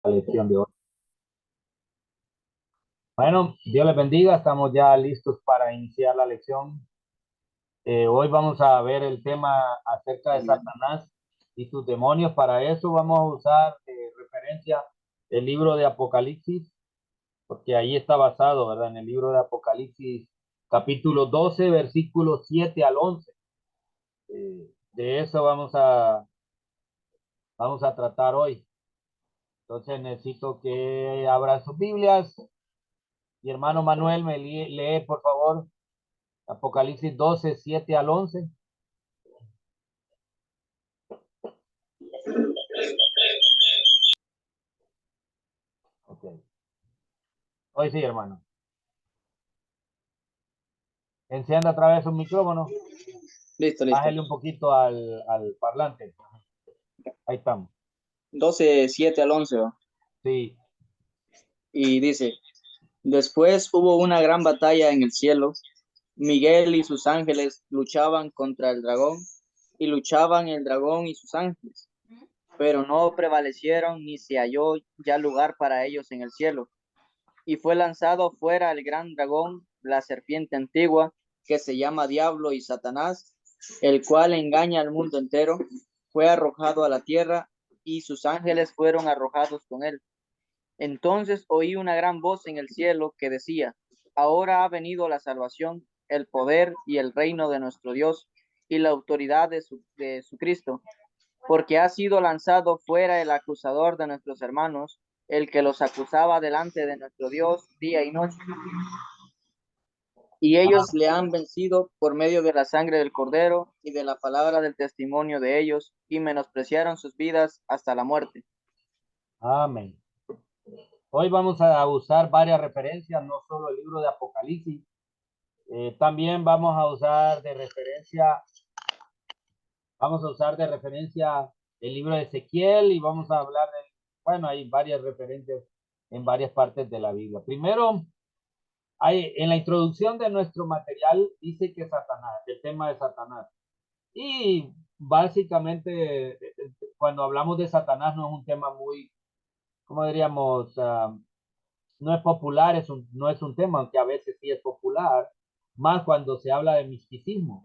la lección de hoy. Bueno, Dios les bendiga. Estamos ya listos para iniciar la lección. Hoy vamos a ver el tema acerca de Satanás y sus demonios. Para eso vamos a usar referencia el libro de Apocalipsis, porque ahí está basado, ¿verdad? En el libro de Apocalipsis, capítulo 12, versículos 7 al 11. De eso vamos a tratar hoy. Entonces necesito que abran sus Biblias. Mi hermano Manuel me lee, por favor, Apocalipsis 12, 7 al 11. Ok. Hoy sí, hermano. Encienda otra vez un micrófono. Listo. Bájale un poquito al parlante. Ahí estamos. 12, 7 al 11, ¿va? Sí. Y dice, después hubo una gran batalla en el cielo. Miguel y sus ángeles luchaban contra el dragón, y luchaban el dragón y sus ángeles, pero no prevalecieron ni se halló ya lugar para ellos en el cielo. Y fue lanzado fuera el gran dragón, la serpiente antigua, que se llama Diablo y Satanás, el cual engaña al mundo entero. Fue arrojado a la tierra, y sus ángeles fueron arrojados con él. Entonces oí una gran voz en el cielo que decía, ahora ha venido la salvación, el poder y el reino de nuestro Dios y la autoridad de su Cristo, porque ha sido lanzado fuera el acusador de nuestros hermanos, el que los acusaba delante de nuestro Dios día y noche. Y ellos le han vencido por medio de la sangre del Cordero y de la palabra del testimonio de ellos, y menospreciaron sus vidas hasta la muerte. Amén. Hoy vamos a usar varias referencias, no solo el libro de Apocalipsis. También vamos a usar de referencia el libro de Ezequiel y vamos a hablar de, bueno, hay varias referencias en varias partes de la Biblia. Primero, en la introducción de nuestro material dice que Satanás, el tema de Satanás. Y básicamente, cuando hablamos de Satanás no es un tema muy, ¿cómo diríamos? No es popular, no es un tema, aunque a veces sí es popular, más cuando se habla de misticismo.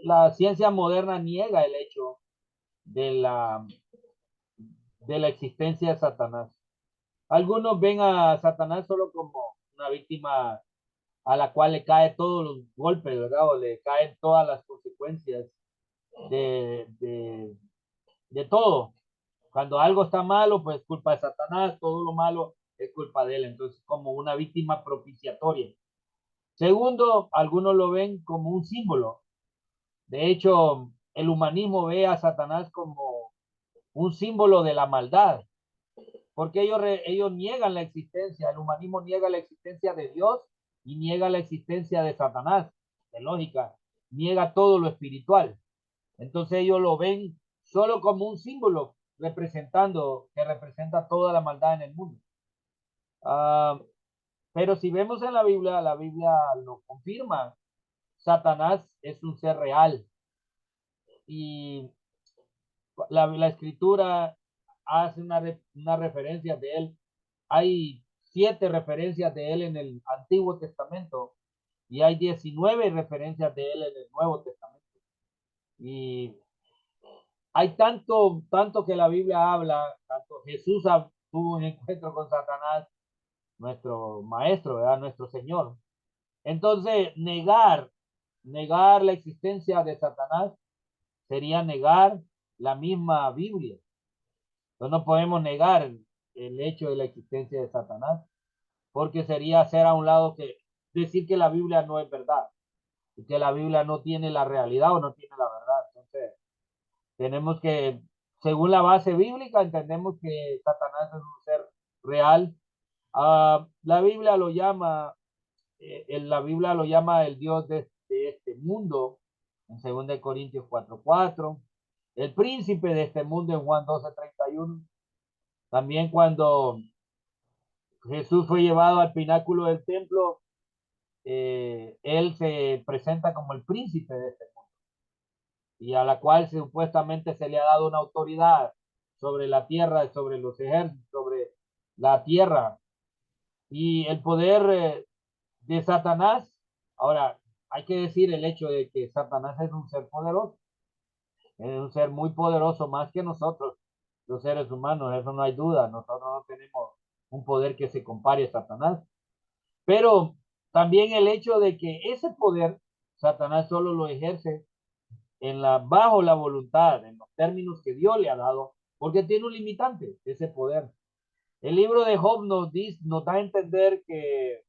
La ciencia moderna niega el hecho de de la existencia de Satanás. Algunos ven a Satanás solo como una víctima a la cual le cae todos los golpes, ¿verdad? O le caen todas las consecuencias de, de, de todo. Cuando algo está malo, pues culpa de Satanás, todo lo malo es culpa de él. Entonces, como una víctima propiciatoria. Segundo, algunos lo ven como un símbolo. De hecho, el humanismo ve a Satanás como un símbolo de la maldad, porque ellos niegan la existencia, el humanismo niega la existencia de Dios y niega la existencia de Satanás, de lógica, niega todo lo espiritual. Entonces ellos lo ven solo como un símbolo que representa toda la maldad en el mundo. Uh, pero si vemos en la Biblia lo confirma. Satanás es un ser real y la escritura hace una referencia de él. Hay 7 referencias de él en el Antiguo Testamento y hay 19 referencias de él en el Nuevo Testamento. Y hay tanto que la Biblia habla, tanto Jesús tuvo un encuentro con Satanás, nuestro maestro, ¿verdad? Nuestro Señor. Entonces, negar la existencia de Satanás sería negar la misma Biblia. Entonces no podemos negar el hecho de la existencia de Satanás, porque sería hacer a un lado decir que la Biblia no es verdad, y que la Biblia no tiene la realidad o no tiene la verdad. Entonces, tenemos que, según la base bíblica, entendemos que Satanás es un ser real. La Biblia lo llama, la Biblia lo llama el Dios de este mundo, en 2 Corintios 4:4, el príncipe de este mundo en Juan 12:31. También cuando Jesús fue llevado al pináculo del templo, él se presenta como el príncipe de este mundo y a la cual supuestamente se le ha dado una autoridad sobre la tierra, sobre los ejércitos, sobre la tierra y el poder de Satanás. Ahora, hay que decir el hecho de que Satanás es un ser poderoso, es un ser muy poderoso más que nosotros, los seres humanos, eso no hay duda. Nosotros no tenemos un poder que se compare a Satanás, pero también el hecho de que ese poder Satanás solo lo ejerce bajo la voluntad, en los términos que Dios le ha dado, porque tiene un limitante, ese poder. El libro de Job nos da a entender que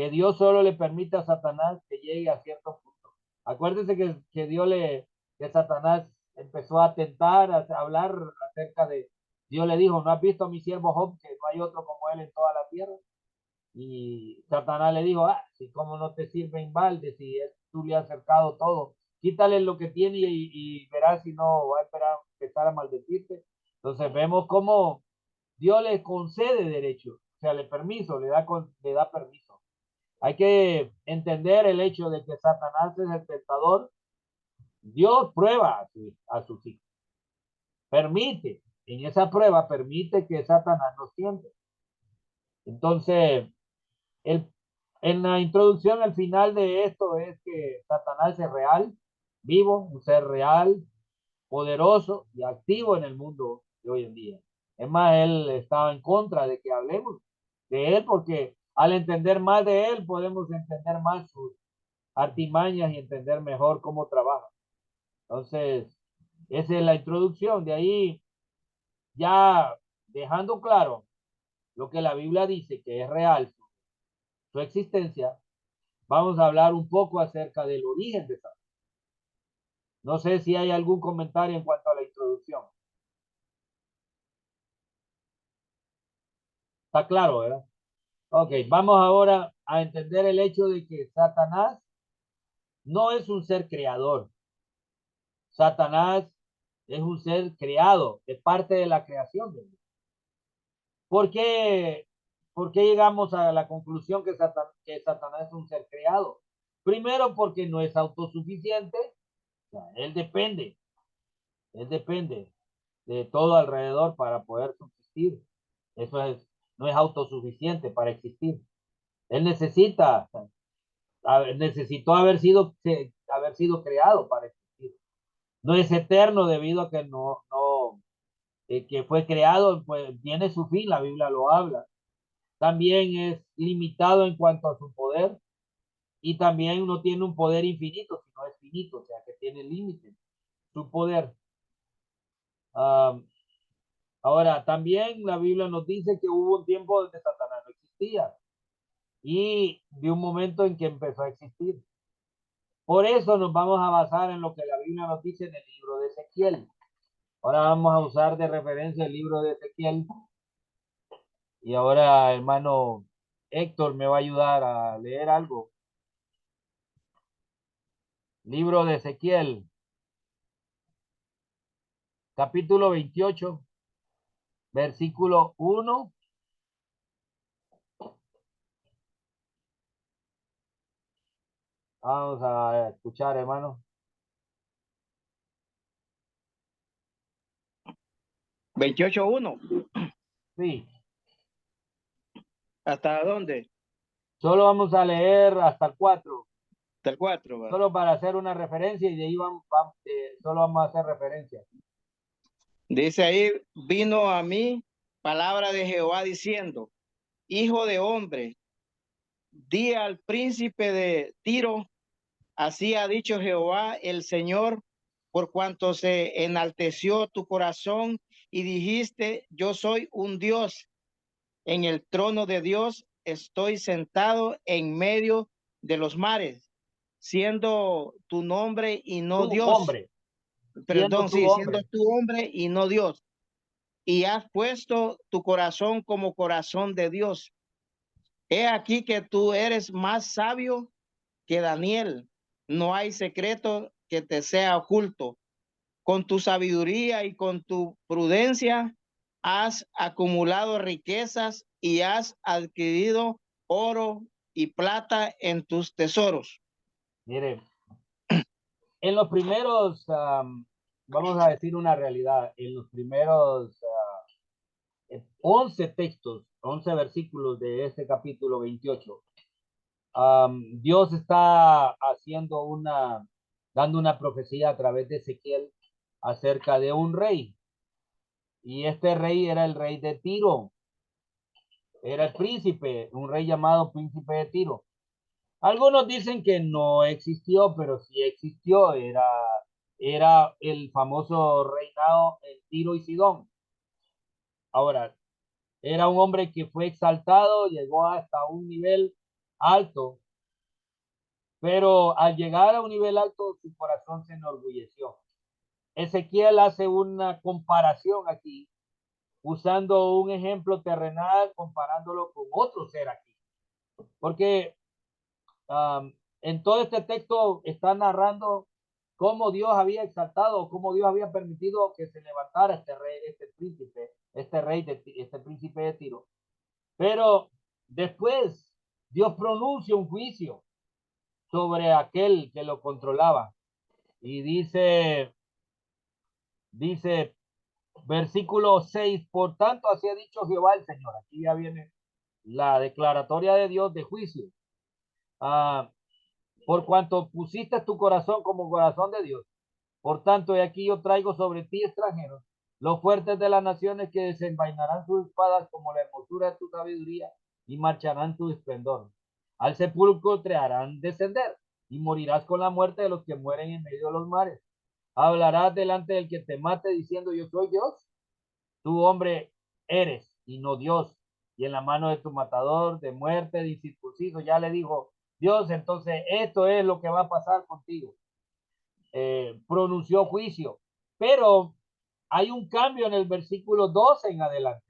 Dios solo le permite a Satanás que llegue a cierto punto. Acuérdense que que Satanás empezó a tentar, a hablar acerca de, Dios le dijo, ¿no has visto a mi siervo Job, que no hay otro como él en toda la tierra? Y Satanás le dijo, si como no te sirve en balde, si tú le has acercado todo, quítale lo que tiene y verás si no va a empezar a maldecirte. Entonces vemos cómo Dios le concede derecho, o sea, le da permiso. Hay que entender el hecho de que Satanás es el tentador. Dios prueba a sus hijos. Permite, en esa prueba, permite que Satanás nos tiente. Entonces, el, en la introducción, el final de esto es que Satanás es real, vivo, un ser real, poderoso y activo en el mundo de hoy en día. Es más, él estaba en contra de que hablemos de él porque al entender más de él podemos entender más sus artimañas y entender mejor cómo trabaja. Entonces, esa es la introducción. De ahí, ya dejando claro lo que la Biblia dice que es real, su existencia, vamos a hablar un poco acerca del origen de Satanás. No sé si hay algún comentario en cuanto a la introducción. Está claro, ¿verdad? Ok, vamos ahora a entender el hecho de que Satanás no es un ser creador. Satanás es un ser creado, es parte de la creación de Dios. ¿Por qué, por qué llegamos a la conclusión que Satanás es un ser creado? Primero, porque no es autosuficiente, o sea, él depende de todo alrededor para poder subsistir. Eso es, no es autosuficiente para existir. Él necesitó haber sido creado para existir. No es eterno debido a que que fue creado, pues tiene su fin, la Biblia lo habla. También es limitado en cuanto a su poder y también no tiene un poder infinito, sino es finito, o sea que tiene límites, su poder. Ah, ahora, también la Biblia nos dice que hubo un tiempo donde Satanás no existía y de un momento en que empezó a existir. Por eso nos vamos a basar en lo que la Biblia nos dice en el libro de Ezequiel. Ahora vamos a usar de referencia el libro de Ezequiel y ahora hermano Héctor me va a ayudar a leer algo. Libro de Ezequiel, capítulo 28, versículo 1. Vamos a escuchar, hermano. 28:1. Sí, ¿Hasta dónde? solo vamos a leer hasta el 4, Hasta el 4, va. solo para hacer una referencia y de ahí solo vamos a hacer referencia. Dice ahí, vino a mí palabra de Jehová diciendo, hijo de hombre, di al príncipe de Tiro, así ha dicho Jehová el Señor, por cuanto se enalteció tu corazón y dijiste, yo soy un Dios, en el trono de Dios estoy sentado en medio de los mares, siendo tu nombre y no Tu Dios. hombre, siendo Perdón, tu sí, siendo hombre. tu hombre y no Dios. Y has puesto tu corazón como corazón de Dios. He aquí que tú eres más sabio que Daniel. No hay secreto que te sea oculto. Con tu sabiduría y con tu prudencia has acumulado riquezas y has adquirido oro y plata en tus tesoros. Mire, en los primeros, vamos a decir una realidad, en los primeros 11 textos, 11 versículos de este capítulo 28. Dios está dando una profecía a través de Ezequiel acerca de un rey. Y este rey era el rey de Tiro. Era el príncipe, un rey llamado príncipe de Tiro. Algunos dicen que no existió, pero sí existió. Era el famoso reinado en Tiro y Sidón. Ahora, era un hombre que fue exaltado, llegó hasta un nivel alto, pero al llegar a un nivel alto, su corazón se enorgulleció. Ezequiel hace una comparación aquí, usando un ejemplo terrenal, comparándolo con otro ser aquí. Porque en todo este texto está narrando cómo Dios había exaltado, cómo Dios había permitido que se levantara este rey, este príncipe de Tiro. Pero después Dios pronuncia un juicio sobre aquel que lo controlaba. Y dice versículo 6, por tanto así ha dicho Jehová el Señor. Aquí ya viene la declaratoria de Dios de juicio. Por cuanto pusiste tu corazón como corazón de Dios. Por tanto, he aquí yo traigo sobre ti extranjeros, los fuertes de las naciones que desenvainarán sus espadas como la hermosura de tu sabiduría y marcharán tu esplendor. Al sepulcro te harán descender y morirás con la muerte de los que mueren en medio de los mares. Hablarás delante del que te mate diciendo yo soy Dios. Tu hombre eres y no Dios. Y en la mano de tu matador de muerte, de incircunciso, ya le dijo Dios, entonces esto es lo que va a pasar contigo. Pronunció juicio, pero hay un cambio en el versículo 12 en adelante.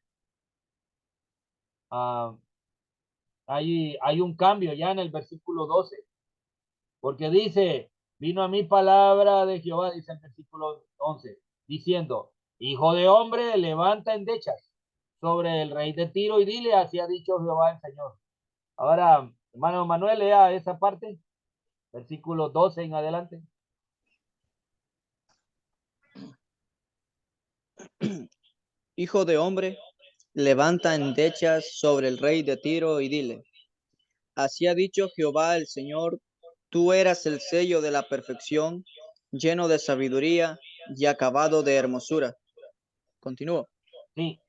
Hay un cambio ya en el versículo 12, porque dice, vino a mí palabra de Jehová, dice el versículo 11, diciendo, hijo de hombre, levanta endechas sobre el rey de Tiro y dile, así ha dicho Jehová el Señor. Ahora, hermano Manuel, lea esa parte, versículo 12 en adelante. Hijo de hombre, levanta endechas sobre el rey de Tiro y dile, así ha dicho Jehová el Señor, tú eras el sello de la perfección, lleno de sabiduría y acabado de hermosura. Continúo. Sí.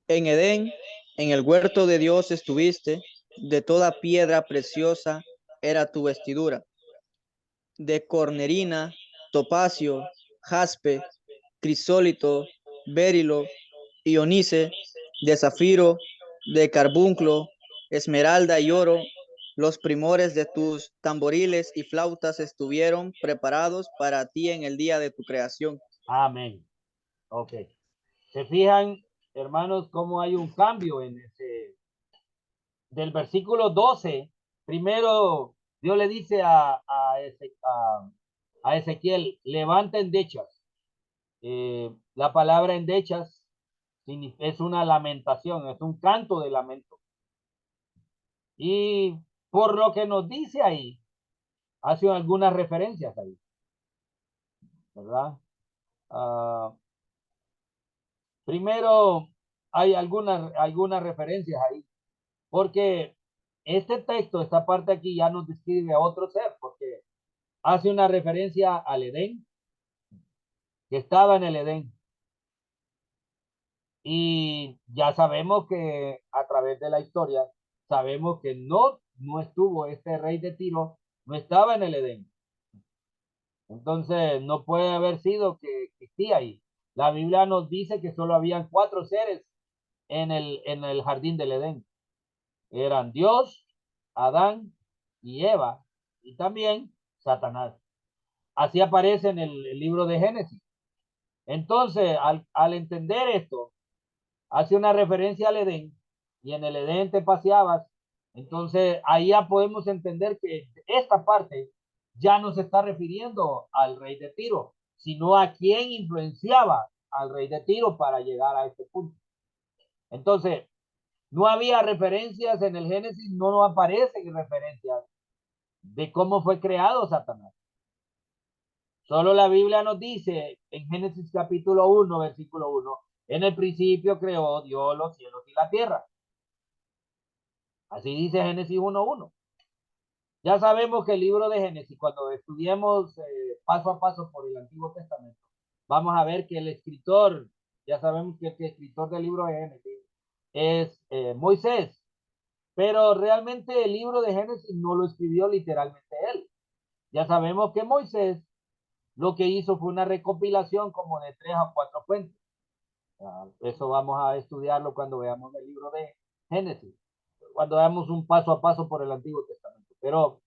En Edén, en el huerto de Dios estuviste, de toda piedra preciosa era tu vestidura, de cornerina, topacio, jaspe, crisólito, berilo, ionice, de zafiro, de carbunclo, esmeralda y oro. Los primores de tus tamboriles y flautas estuvieron preparados para ti en el día de tu creación. Amén. Ok. ¿Se fijan, hermanos, cómo hay un cambio en del versículo 12? Primero, Dios le dice a Ezequiel, levanta endechas. La palabra endechas es una lamentación, es un canto de lamento. Y por lo que nos dice ahí, hace algunas referencias ahí, ¿verdad? Primero, hay algunas referencias ahí, porque este texto, esta parte aquí ya nos describe a otro ser, porque hace una referencia al Edén, que estaba en el Edén. Y ya sabemos que a través de la historia, sabemos que no estuvo este rey de Tiro, no estaba en el Edén. Entonces, no puede haber sido que existía ahí. La Biblia nos dice que solo habían 4 seres en el jardín del Edén. Eran Dios, Adán y Eva, y también Satanás. Así aparece en el libro de Génesis. Entonces, al entender esto, hace una referencia al Edén, y en el Edén te paseabas. Entonces, ahí ya podemos entender que esta parte ya no se está refiriendo al rey de Tiro, sino a quien influenciaba al rey de Tiro para llegar a este punto. Entonces, no había referencias en el Génesis, no aparecen referencias de cómo fue creado Satanás. Solo la Biblia nos dice en Génesis capítulo 1, versículo 1, En el principio creó Dios los cielos y la tierra. Así dice Génesis 1:1. Ya sabemos que el libro de Génesis, cuando estudiemos paso a paso por el Antiguo Testamento, vamos a ver que el escritor, ya sabemos que el escritor del libro de Génesis es Moisés, pero realmente el libro de Génesis no lo escribió literalmente él. Ya sabemos que Moisés lo que hizo fue una recopilación como de 3 o 4 fuentes. Eso vamos a estudiarlo cuando veamos el libro de Génesis, cuando veamos un paso a paso por el Antiguo Testamento. Pero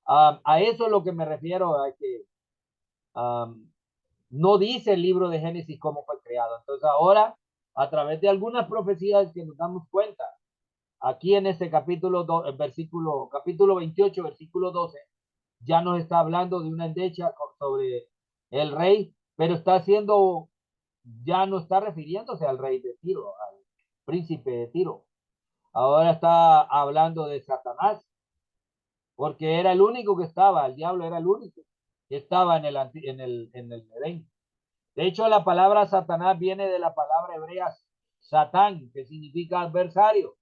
a eso es lo que me refiero, a que no dice el libro de Génesis cómo fue creado. Entonces ahora, a través de algunas profecías que nos damos cuenta, aquí en este capítulo, capítulo 28, versículo 12, ya nos está hablando de una endecha sobre el rey, pero está haciendo, ya no está refiriéndose al rey de Tiro, al príncipe de Tiro. Ahora está hablando de Satanás, porque era el único que estaba, el diablo era el único que estaba en el Edén. De hecho, la palabra Satanás viene de la palabra hebrea Satán, que significa adversario.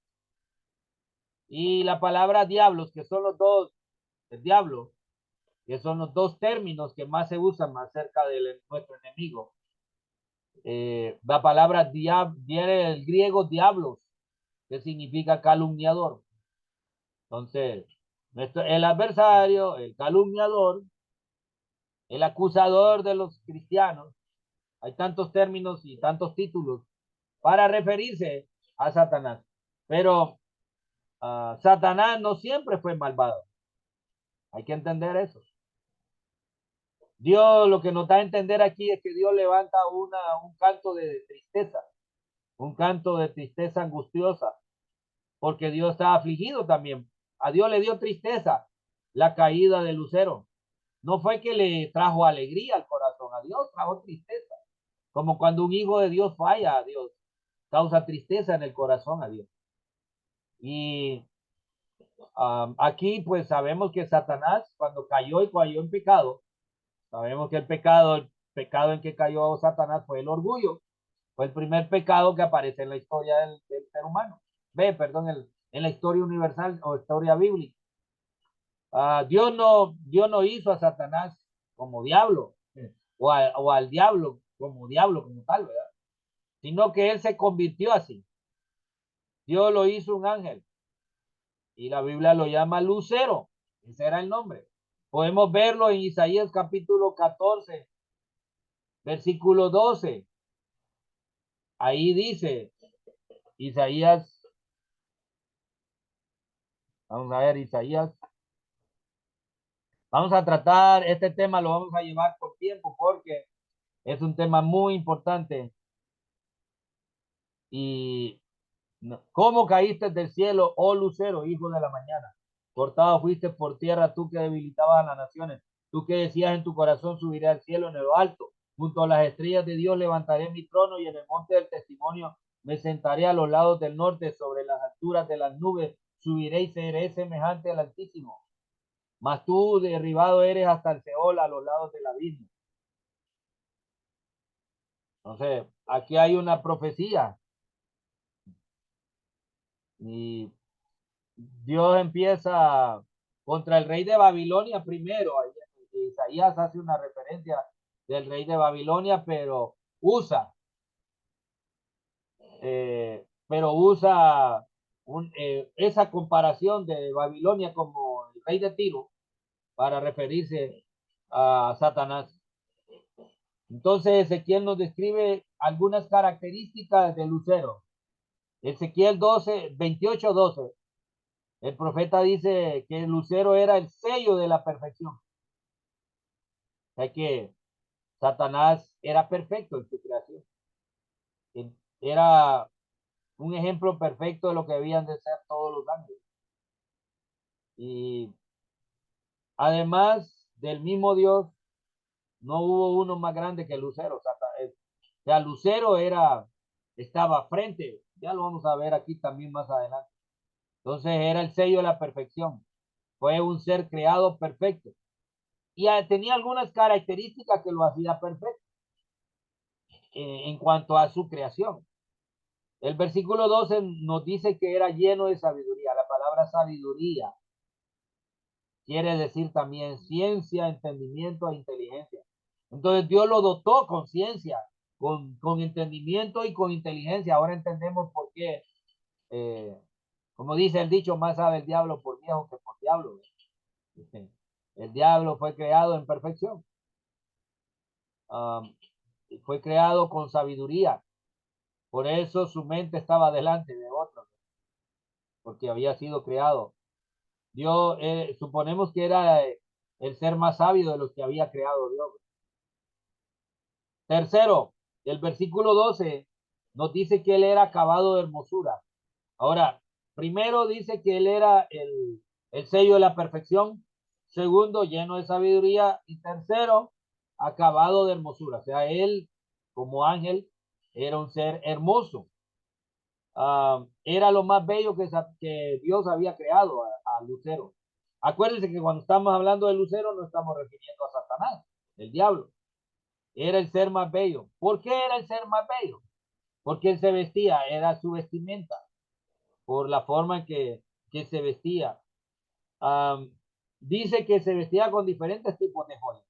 Y la palabra diablos, que son los dos, el diablo, que son los dos términos que más se usan más cerca de nuestro enemigo. La palabra viene del griego diablos, que significa calumniador. Entonces, el adversario, el calumniador, el acusador de los cristianos, hay tantos términos y tantos títulos para referirse a Satanás. Pero Satanás no siempre fue malvado. Hay que entender eso. Dios lo que nos da a entender aquí es que Dios levanta un canto de tristeza, un canto de tristeza angustiosa, porque Dios está afligido también. A Dios le dio tristeza la caída de Lucero. No fue que le trajo alegría al corazón, a Dios trajo tristeza. Como cuando un hijo de Dios falla a Dios, causa tristeza en el corazón a Dios. Y aquí pues sabemos que Satanás cuando cayó en pecado, sabemos que el pecado en que cayó Satanás fue el orgullo. Fue el primer pecado que aparece en la historia del ser humano. Perdón, en la historia universal o historia bíblica. Dios no hizo a Satanás como diablo o al diablo como tal, ¿verdad? Sino que él se convirtió así. Dios lo hizo un ángel y la Biblia lo llama Lucero. Ese era el nombre. Podemos verlo en Isaías capítulo 14, versículo 12. Ahí dice Isaías, vamos a ver Isaías. Vamos a tratar este tema, lo vamos a llevar por tiempo porque es un tema muy importante. Y ¿cómo caíste del cielo, oh lucero, hijo de la mañana? Cortado fuiste por tierra, tú que debilitabas a las naciones. Tú que decías en tu corazón, subiré al cielo en lo alto. Junto a las estrellas de Dios levantaré mi trono y en el monte del testimonio me sentaré a los lados del norte, sobre las alturas de las nubes. Subiré y seré semejante al Altísimo. Mas tú derribado eres hasta el Seol, a los lados del abismo. Entonces, aquí hay una profecía. Y Dios empieza contra el rey de Babilonia primero. Isaías hace una referencia del rey de Babilonia, pero usa esa comparación de Babilonia como el rey de Tiro para referirse a Satanás. Entonces Ezequiel nos describe algunas características de Lucero. Ezequiel 28:12. El profeta dice que el lucero era el sello de la perfección. O sea que Satanás era perfecto en su creación. Era un ejemplo perfecto de lo que debían de ser todos los ángeles. Y además del mismo Dios, no hubo uno más grande que el lucero. O sea, lucero estaba frente. Ya lo vamos a ver aquí también más adelante. Entonces era el sello de la perfección. Fue un ser creado perfecto. Y tenía algunas características que lo hacía perfecto. en cuanto a su creación. El versículo 12 nos dice que era lleno de sabiduría. La palabra sabiduría quiere decir también ciencia, entendimiento e inteligencia. Entonces Dios lo dotó con ciencia, con entendimiento y con inteligencia. Ahora entendemos por qué, como dice el dicho, más sabe el diablo por viejo que por diablo. El diablo fue creado en perfección. Fue creado con sabiduría. Por eso su mente estaba delante de otros, porque había sido creado. Dios, suponemos que era el ser más sabio de los que había creado Dios. Tercero, el versículo 12 nos dice que él era acabado de hermosura. Ahora, primero dice que él era el sello de la perfección. Segundo, lleno de sabiduría. Y tercero, acabado de hermosura. O sea, él, como ángel, era un ser hermoso. Era lo más bello que Dios había creado a Lucero. Acuérdense que cuando estamos hablando de Lucero no estamos refiriendo a Satanás, el diablo. Era el ser más bello. ¿Por qué era el ser más bello? Porque él se vestía, era su vestimenta, por la forma en que se vestía. Dice que se vestía con diferentes tipos de joyas.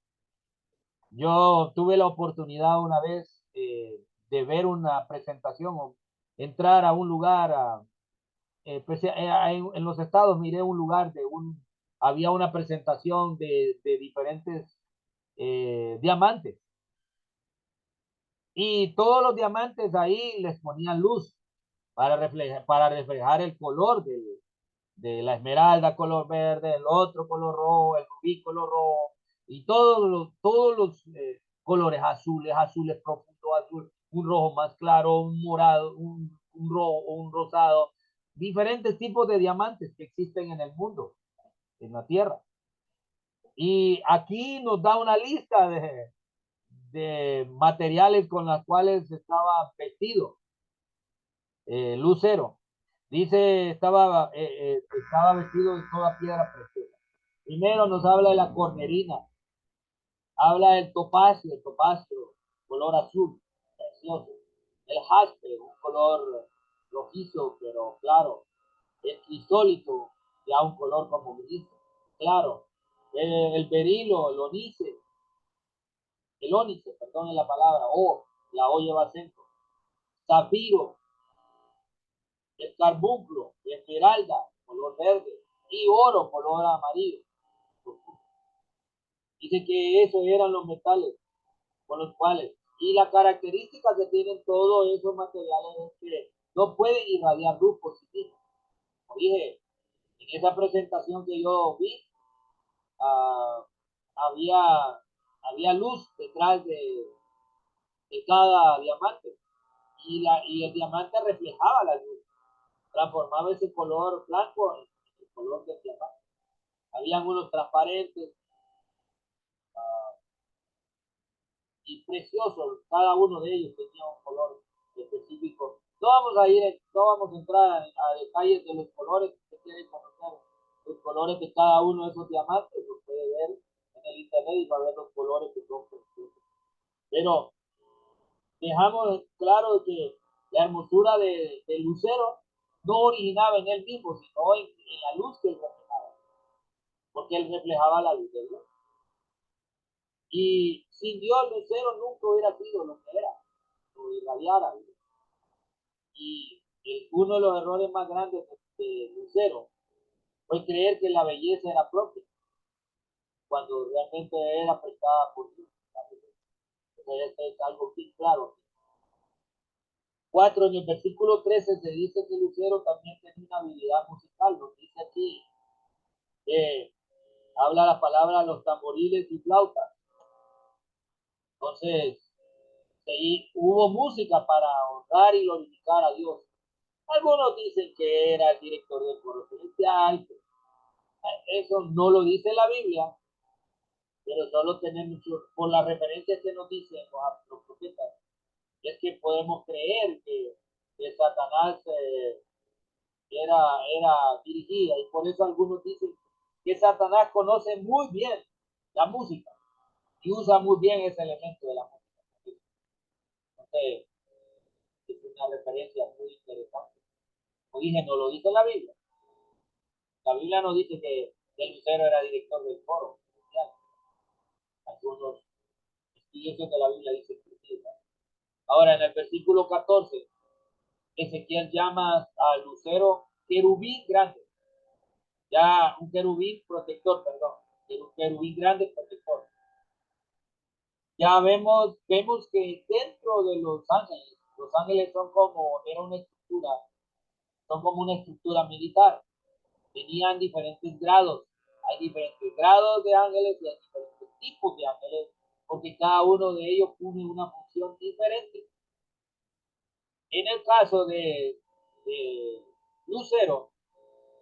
Yo tuve la oportunidad una vez de ver una presentación o entrar a un lugar, en los estados miré un lugar había una presentación de diferentes diamantes. Y todos los diamantes ahí les ponían luz para reflejar el color de la esmeralda color verde, el otro color rojo, el rubí color rojo, y todos los colores azules, azules profundo, azul, un rojo más claro, un morado, un rojo, un rosado, diferentes tipos de diamantes que existen en el mundo, en la tierra. Y aquí nos da una lista de materiales con las cuales estaba vestido Lucero. Dice, estaba vestido de toda piedra preciosa. Primero nos habla de la cornerina, habla del topacio, color azul, precioso. El jaspe, un color rojizo, pero claro. El crisólito, ya un color como gris, claro. El berilo, el ónice, perdón la palabra, la O lleva acento. Zafiro, el carbunclo, esmeralda, color verde, y oro, color amarillo. Dice que esos eran los metales con los cuales, y la característica que tienen todos esos materiales es que no pueden irradiar luz positiva. Como dije, en esa presentación que yo vi, uh, había, había luz detrás de cada diamante, y el diamante reflejaba la luz, transformaba ese color blanco en el color del diamante. Habían unos transparentes y preciosos, cada uno de ellos tenía un color específico. No vamos a entrar a detalles de los colores. Si quieren conocer los colores de cada uno de esos diamantes, los puede ver en el internet y va a ver los colores que son preciosos. Pero dejamos claro que la hermosura de Lucero no originaba en él mismo, sino en la luz que él reflejaba, porque él reflejaba la luz de Dios. Y sin Dios, Lucero nunca hubiera sido lo que era, lo irradiara. Y uno de los errores más grandes de Lucero fue creer que la belleza era propia, cuando realmente era prestada por Dios. Entonces, es algo bien claro. 4, en el versículo 13 se dice que Lucero también tenía una habilidad musical. Nos dice aquí, habla la palabra los tamboriles y flautas. Entonces, hubo música para honrar y glorificar a Dios. Algunos dicen que era el director del coro celestial. Eso no lo dice la Biblia, pero solo tenemos, por las referencias que nos dicen los profetas, es que podemos creer que Satanás era dirigida, y por eso algunos dicen que Satanás conoce muy bien la música y usa muy bien ese elemento de la música. Entonces, es una referencia muy interesante. Como dije, no lo dice la Biblia. La Biblia no dice que el Lucero era director del foro. Algunos estudiosos de la Biblia dicen que sí. Ahora, en el versículo 14, Ezequiel llama al lucero querubín grande. Ya un querubín protector, perdón. Un querubín grande protector. Ya vemos que dentro de los ángeles son como, era una estructura, son como una estructura militar. Tenían diferentes grados. Hay diferentes grados de ángeles y hay diferentes tipos de ángeles, porque cada uno de ellos cumple una función diferente. En el caso de Lucero,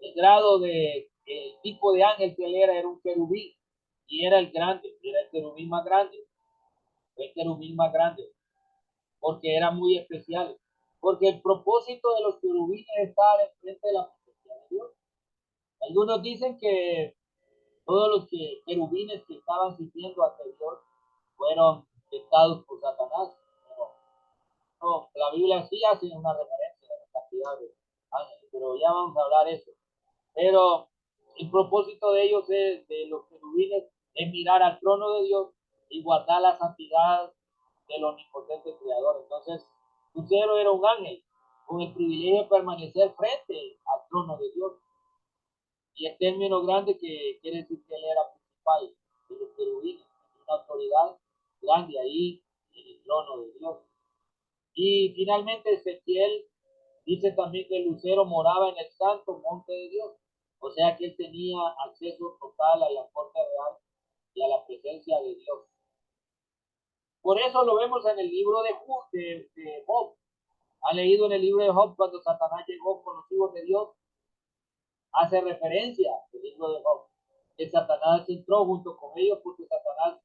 el grado el tipo de ángel que él era un querubín, y era el grande, era el querubín más grande, porque era muy especial, porque el propósito de los querubines es estar enfrente de la presencia de Dios. Algunos dicen que todos los querubines que estaban sirviendo a Dios fueron tentados por Satanás. Pero no, la Biblia sí hace una referencia a la cantidad de ángeles, pero ya vamos a hablar de eso. Pero el propósito de ellos de los querubines, es mirar al trono de Dios y guardar la santidad del omnipotente creador. Entonces, Lucero era un ángel con el privilegio de permanecer frente al trono de Dios. Y el término grande que quiere decir que él era principal de los querubines, una autoridad grande ahí en el trono de Dios. Y finalmente Ezequiel dice también que el lucero moraba en el santo monte de Dios. O sea que él tenía acceso total a la corte real y a la presencia de Dios. Por eso lo vemos en el libro de Job. ¿Han leído en el libro de Job cuando Satanás llegó con los hijos de Dios? Hace referencia al libro de Job. Que Satanás entró junto con ellos porque Satanás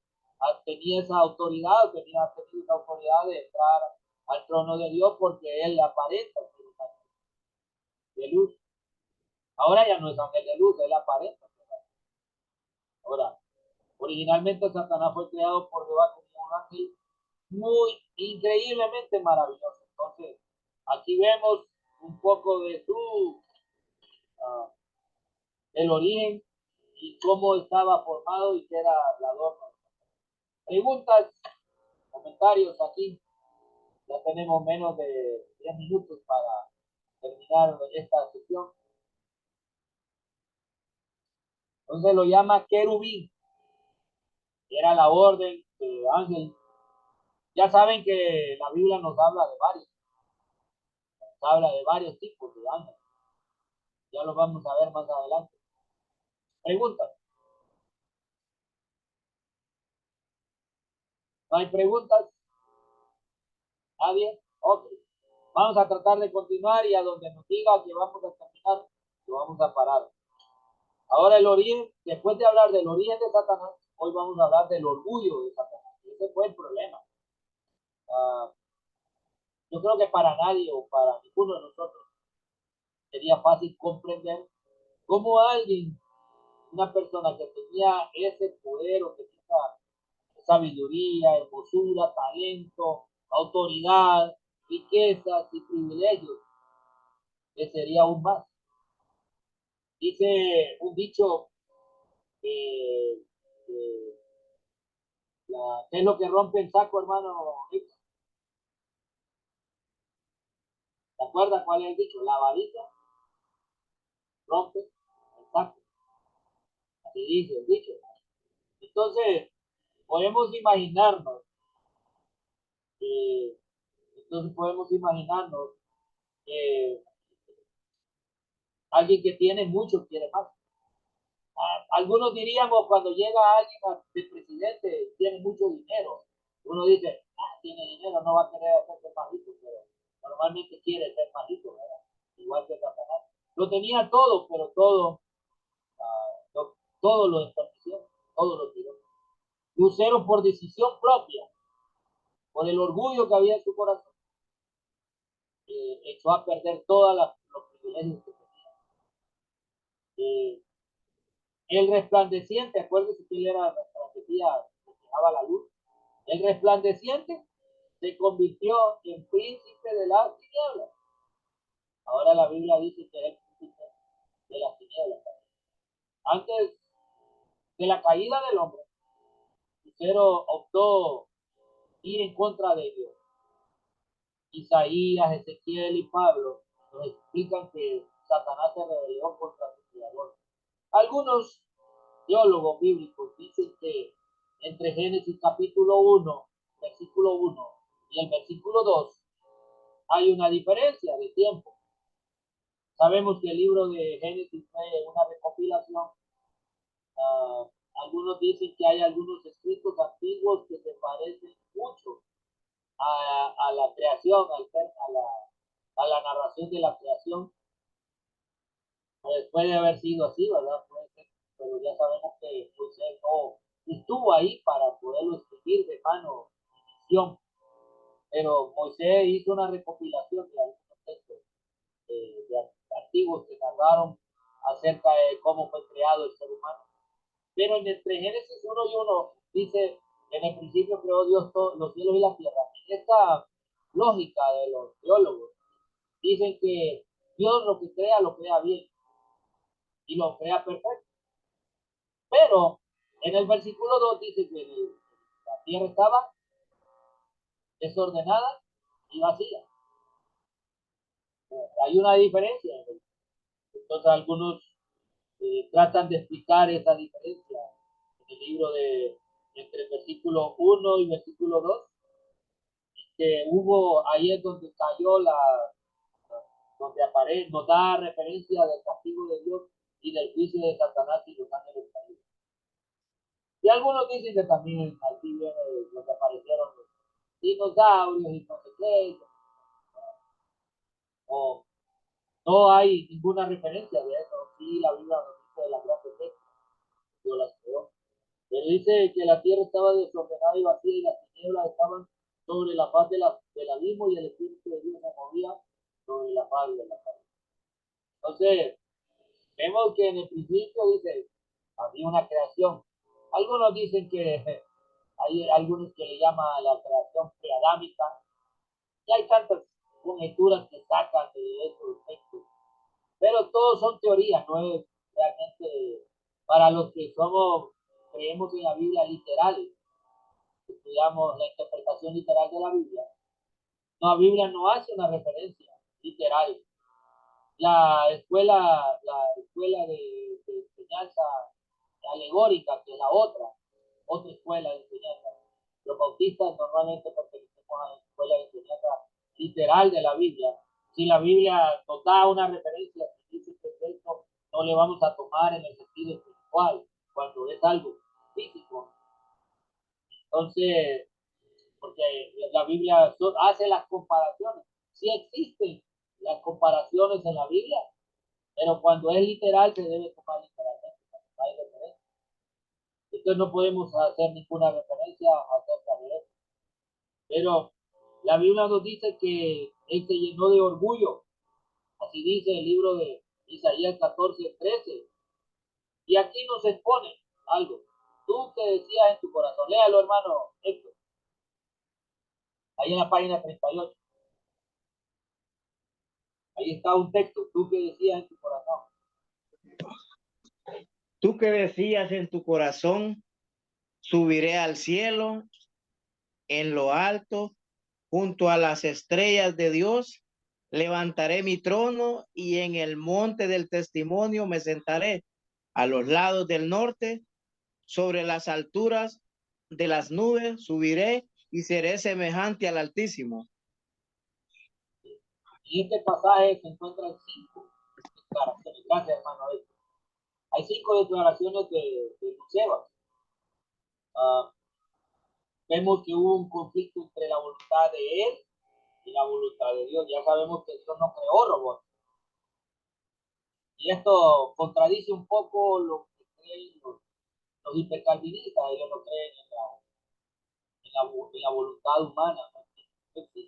tenía esa autoridad, tenía esa autoridad de entrar al trono de Dios porque él aparenta de luz. Ahora ya no es ángel de luz, él aparenta. Ahora, originalmente Satanás fue creado por Jehová como un ángel muy increíblemente maravilloso. Entonces, aquí vemos un poco de el origen y cómo estaba formado y qué era el adorno. Preguntas, comentarios aquí. Ya tenemos menos de 10 minutos para terminar esta sesión. Entonces lo llama querubín, que era la orden de ángel. Ya saben que la Biblia nos habla de varios tipos de ángeles. Ya lo vamos a ver más adelante. Preguntas. ¿No hay preguntas? ¿Nadie? Ok. Vamos a tratar de continuar y a donde nos diga que vamos a terminar, lo vamos a parar. Ahora el origen, después de hablar del origen de Satanás, hoy vamos a hablar del orgullo de Satanás. Ese fue el problema. Yo creo que para nadie o para ninguno de nosotros sería fácil comprender cómo alguien, una persona que tenía ese poder o que tenía sabiduría, hermosura, talento, autoridad, riquezas y privilegios, que sería aún más. Dice un dicho que ¿qué es lo que rompe el saco, hermano? ¿Te acuerdas cuál es el dicho? La varita rompe el saco. Así dice el dicho. Entonces, podemos imaginarnos, eh, podemos imaginarnos que alguien que tiene mucho quiere más. Algunos diríamos cuando llega alguien de presidente, tiene mucho dinero. Uno dice, tiene dinero, no va a querer hacerse majito, pero normalmente quiere ser majito, ¿verdad? Igual que Satanás. Lo tenía todo, pero todo lo desperdició, todo lo tiró. Lucero por decisión propia, por el orgullo que había en su corazón, echó a perder todos los privilegios que tenía. El resplandeciente, acuérdense que él era resplandecía, dejaba la luz. El resplandeciente se convirtió en príncipe de las tinieblas. Ahora la Biblia dice que es el príncipe de las tinieblas. Antes de la caída del hombre, Lucero optó ir en contra de Dios. Isaías, Ezequiel y Pablo nos explican que Satanás se rebeló contra su creador. Algunos teólogos bíblicos dicen que entre Génesis capítulo 1, versículo 1 y el versículo 2 hay una diferencia de tiempo. Sabemos que el libro de Génesis fue una recopilación. Algunos dicen que hay algunos escritos antiguos que se parecen mucho a la creación, a la narración de la creación. Pues puede haber sido así, ¿verdad? Puede ser, pero ya sabemos que Moisés no estuvo ahí para poderlo escribir de mano edición. Pero Moisés hizo una recopilación de algunos textos de antiguos que narraron acerca de cómo fue creado el ser humano. Pero entre Génesis 1 y 1 dice, en el principio creó Dios los cielos y la tierra. En esta lógica de los teólogos, dicen que Dios lo crea bien y lo crea perfecto. Pero en el versículo 2 dice que la tierra estaba desordenada y vacía. Hay una diferencia. Entonces algunos tratan de explicar esa diferencia en el libro entre el versículo 1 y versículo 2, que hubo, ahí es donde cayó donde aparece, nos da referencia del castigo de Dios y del juicio de Satanás y los ángeles caídos. Y algunos dicen que también aquí viene lo que aparecieron los dinosaurios y no sé qué, o no hay ninguna referencia de eso. Sí, la Biblia nos dice de las grandes bestias, Dios las creó. Pero dice que la tierra estaba desordenada y vacía y las tinieblas estaban sobre la faz del abismo y el Espíritu de Dios se movía sobre la faz de la faz. Entonces, vemos que en el principio dice, había una creación. Algunos dicen que hay algunos que le llaman la creación preadámica. Y hay tantas conjeturas que sacan de esos textos. Pero todos son teorías, no es realmente para los que creemos en la Biblia literal, estudiamos la interpretación literal de la Biblia. No, la Biblia no hace una referencia literal. La escuela de enseñanza alegórica, que es la otra escuela de enseñanza. Los bautistas normalmente pertenecemos a la escuela de enseñanza literal de la Biblia. Si la Biblia nos da una referencia, si dice que esto no le vamos a tomar en el sentido espiritual, cuando es algo físico. Entonces, porque la Biblia hace las comparaciones. Sí existen las comparaciones en la Biblia, pero cuando es literal se debe tomar literalmente. Hay referencia. Entonces no podemos hacer ninguna referencia acerca de eso. Pero la Biblia nos dice que él se llenó de orgullo. Así dice el libro de Isaías 14:13. Y aquí nos expone algo. Tú que decías en tu corazón, léalo hermano Héctor, ahí en la página 38. Ahí está un texto, tú que decías en tu corazón. Tú que decías en tu corazón, subiré al cielo, en lo alto, junto a las estrellas de Dios, levantaré mi trono y en el monte del testimonio me sentaré a los lados del norte, sobre las alturas de las nubes subiré y seré semejante al Altísimo. Y este pasaje se encuentra en 5 declaraciones. Gracias, hermano. Hay 5 declaraciones de Joseba. Vemos que hubo un conflicto entre la voluntad de él y la voluntad de Dios. Ya sabemos que Dios no creó robots. Y esto contradice un poco lo que creen los hipercalvinistas. Ellos no creen en la voluntad humana. No existe.